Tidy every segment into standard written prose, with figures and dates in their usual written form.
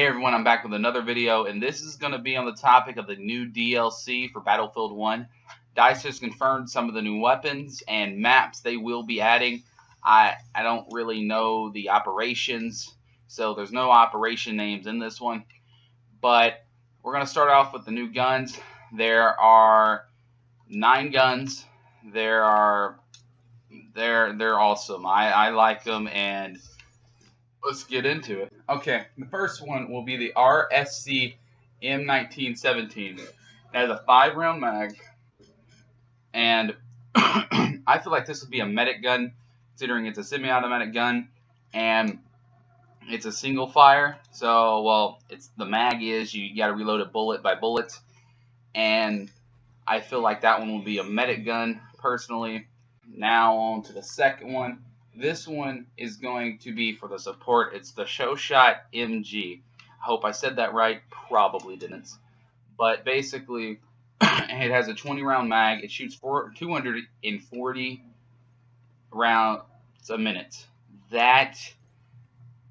Hey everyone, I'm back with another video, and this is going to be on the topic of the new DLC for Battlefield 1. DICE has confirmed some of the new weapons and maps they will be adding. I don't really know the operations, so there's no operation names in this one. But we're going to start off with the new guns. There are 9 guns. They're awesome. I like them, and let's get into it. Okay, the first one will be the RSC M1917. It has a 5-round mag, and I feel like this would be a medic gun, considering it's a semi-automatic gun, and it's a single fire. So, well, the mag is you got to reload it bullet by bullet, and I feel like that one will be a medic gun personally. Now on to the second one. This one is going to be for the support. It's the Showshot MG. I hope I said that right. Probably didn't. But basically, it has a 20-round mag. It shoots 240 rounds a minute. That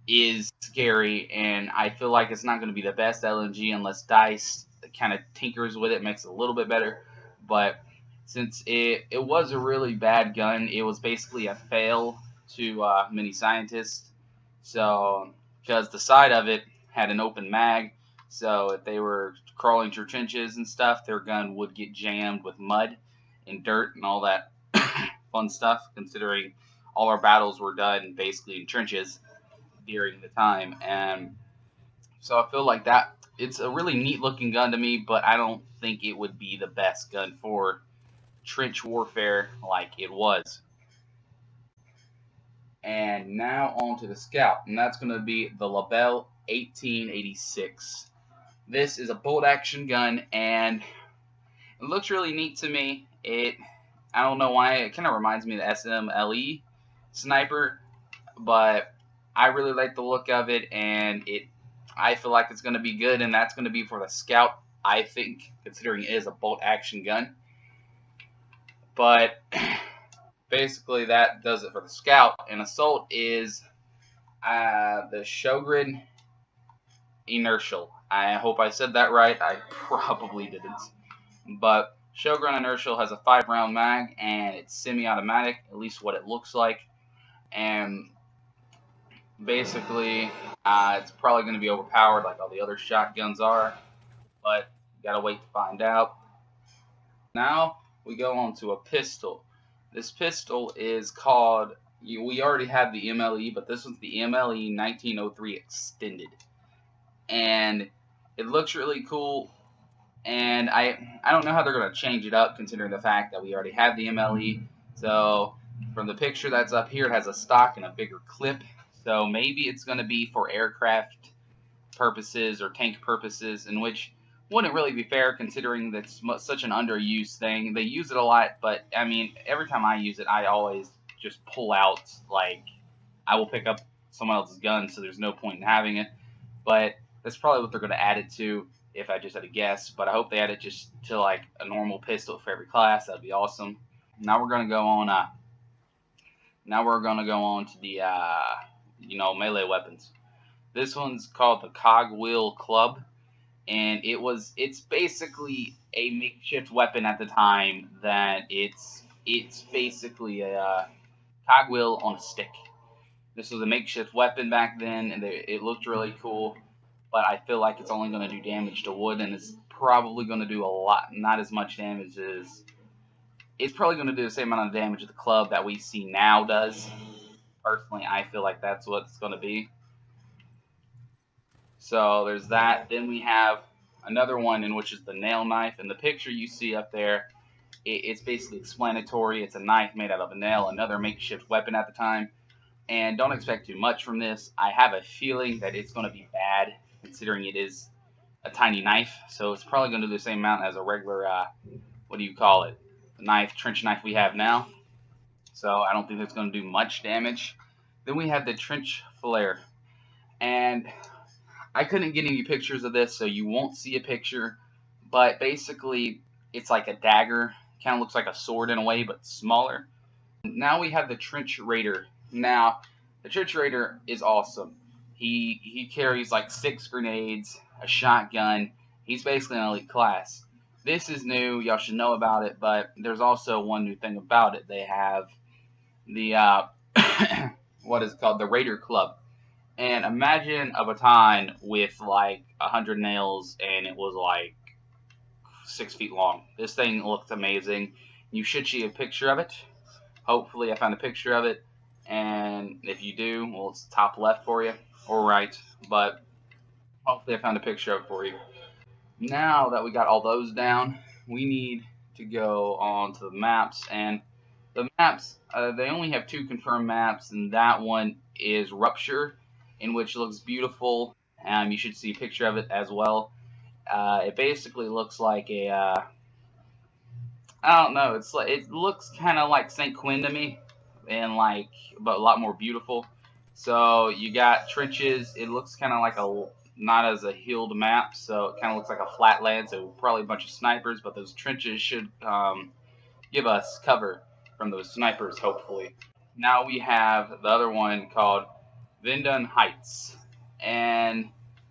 is scary, and I feel like it's not going to be the best LMG unless DICE kind of tinkers with it, makes it a little bit better. But since it was a really bad gun, it was basically a fail to many scientists. So, because the side of it had an open mag, so if they were crawling through trenches and stuff, their gun would get jammed with mud and dirt and all that fun stuff, considering all our battles were done basically in trenches during the time. And so I feel like that it's a really neat looking gun to me, but I don't think it would be the best gun for trench warfare like it was. And now on to the Scout, and that's going to be the Lebel 1886. This is a bolt action gun, and it looks really neat to me. I don't know why, it kind of reminds me of the SMLE sniper, but I really like the look of it, and I feel like it's going to be good, and that's going to be for the Scout, I think, considering it is a bolt action gun. But basically that does it for the Scout. And Assault is the Sjogren Inertial. I hope I said that right. I probably didn't. But Sjogren Inertial has a 5-round mag, and it's semi-automatic, at least what it looks like. And basically, it's probably going to be overpowered like all the other shotguns are, but you gotta wait to find out. Now we go on to a pistol. This pistol is called, we already have the MLE, but this one's the MLE 1903 Extended. And it looks really cool, and I don't know how they're going to change it up, considering the fact that we already have the MLE. So from the picture that's up here, it has a stock and a bigger clip. So maybe it's going to be for aircraft purposes or tank purposes, in which wouldn't really be fair, considering that's such an underused thing. They use it a lot, but I mean, every time I use it, I always just pull out, like, I will pick up someone else's gun, so there's no point in having it. But that's probably what they're going to add it to, if I just had to guess. But I hope they add it just to like a normal pistol for every class. That'd be awesome. Now we're going to go on. To the melee weapons. This one's called the Cogwheel Club, and it's basically a makeshift weapon at the time. That it's basically a cogwheel on a stick. This was a makeshift weapon back then, and it looked really cool, but I feel like it's only going to do damage to wood, and it's probably going to do a lot, not as much damage as, it's probably going to do the same amount of damage that the club that we see now does. Personally, I feel like that's what it's going to be. So there's that. Then we have another one, in which is the nail knife, and the picture you see up there, it's basically explanatory. It's a knife made out of a nail, another makeshift weapon at the time. And don't expect too much from this. I have a feeling that it's going to be bad, considering it is a tiny knife. So it's probably going to do the same amount as a regular, what do you call it? The trench knife we have now. So I don't think it's going to do much damage. Then we have the trench flare. And I couldn't get any pictures of this, so you won't see a picture. But basically, it's like a dagger. Kind of looks like a sword in a way, but smaller. Now we have the Trench Raider. Now, the Trench Raider is awesome. He carries like 6 grenades, a shotgun. He's basically an elite class. This is new. Y'all should know about it. But there's also one new thing about it. They have the what is it called, the Raider Club. And imagine a baton with like 100 nails, and it was like 6 feet long. This thing looked amazing. You should see a picture of it. Hopefully, I found a picture of it. And if you do, well, it's top left for you or right. But hopefully, I found a picture of it for you. Now that we got all those down, we need to go on to the maps. And the maps, they only have 2 confirmed maps, and that one is Rupture, in which looks beautiful. You should see a picture of it as well. It basically looks like a, I don't know, it looks kind of like St. Quinn to me, and like, but a lot more beautiful. So you got trenches. It looks kind of like a, not as a healed map, so it kind of looks like a flatland. So probably a bunch of snipers, but those trenches should give us cover from those snipers, hopefully. Now we have the other one called Verdun Heights, and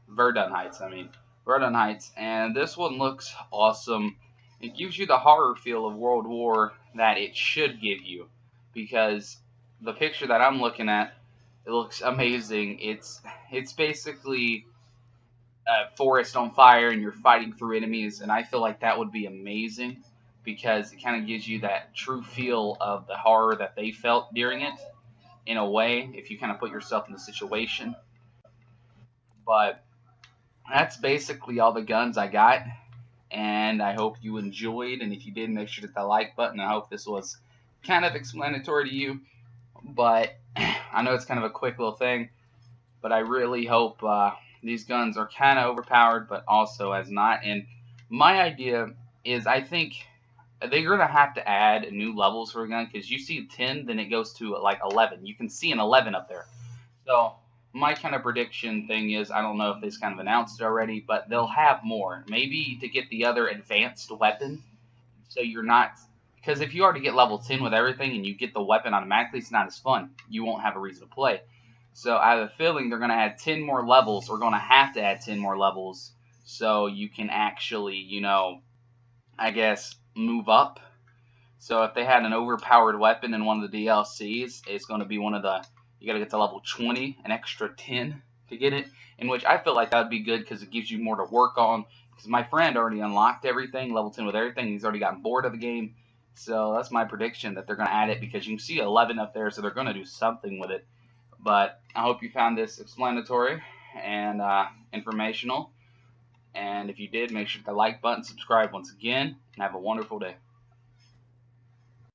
Verdun Heights, I mean. Verdun Heights, and this one looks awesome. It gives you the horror feel of World War that it should give you, because the picture that I'm looking at, it looks amazing. It's basically a forest on fire and you're fighting through enemies, and I feel like that would be amazing because it kind of gives you that true feel of the horror that they felt during it in a way, if you kind of put yourself in the situation. But that's basically all the guns I got, and I hope you enjoyed. And if you did, make sure to hit the like button. I hope this was kind of explanatory to you, but I know it's kind of a quick little thing, but I really hope these guns are kind of overpowered, but also as not. And my idea is, I think they're going to have to add new levels for a gun, because you see 10, then it goes to like 11. You can see an 11 up there. So my kind of prediction thing is, I don't know if they've kind of announced it already, but they'll have more. Maybe to get the other advanced weapon, so you're not, because if you already get level 10 with everything and you get the weapon automatically, it's not as fun. You won't have a reason to play. So I have a feeling they're going to add 10 more levels, or going to have to add 10 more levels, so you can actually, you know, I guess, move up. So if they had an overpowered weapon in one of the DLCs, it's going to be one of the, you got to get to level 20, an extra 10 to get it, in which I feel like that would be good because it gives you more to work on. Because my friend already unlocked everything, level 10 with everything. He's already gotten bored of the game. So that's my prediction, that they're going to add it, because you can see 11 up there, so they're going to do something with it. But I hope you found this explanatory and informational. And if you did, make sure to like button, subscribe once again, and have a wonderful day.